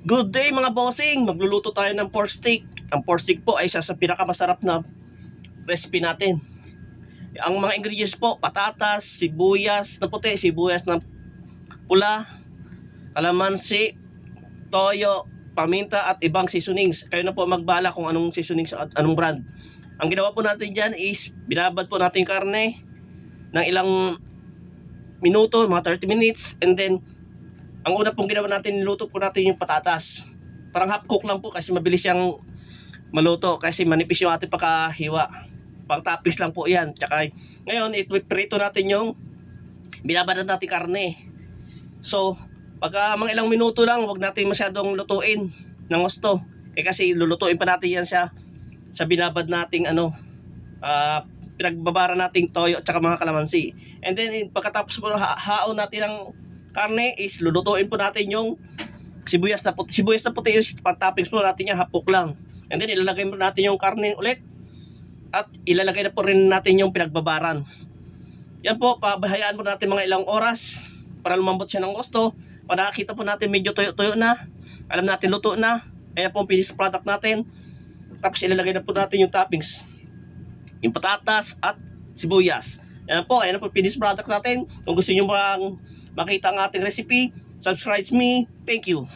Good day mga bossing! Magluluto tayo ng pork steak. Ang pork steak po ay isa sa pinakamasarap na recipe natin. Ang mga ingredients po, patatas, sibuyas na puti, sibuyas na pula, kalamansi, toyo, paminta at ibang seasonings. Kayo na po magbala kung anong seasonings at anong brand. Ang ginawa po natin dyan is binabad po natin yung karne ng ilang minuto, mga 30 minutes, and then ang una pong ginawa natin, niluto po natin yung patatas. Parang half cook lang po kasi mabilis siyang maluto kasi manipis yung ating pagkahiwa. Pang toppings lang po yan. Tsaka ngayon, iprito natin yung binabad natin karne. So, pagka mga ilang minuto lang, huwag natin masyadong lutuin ng gusto. Kasi lulutuin pa natin yan siya sa binabad nating pinagbabara nating toyo at saka mga kalamansi. And then, pagkatapos po haon natin ng karne is lulutuin po natin yung sibuyas na puti. Sibuyas na puti yung pang-toppings po natin yan, hapok lang. And then ilalagay po natin yung karne ulit at ilalagay na po rin natin yung pinagbabaran. Yan po, pabahayaan po natin mga ilang oras para lumambot siya ng gusto. Para nakakita po natin medyo tuyo-tuyo na, alam natin luto na. Ayan po ang finished product natin. Tapos ilalagay na po natin yung toppings, yung patatas at sibuyas. Yan po, ayan po finished product natin. Kung gusto nyo makita ang ating recipe, subscribe me. Thank you.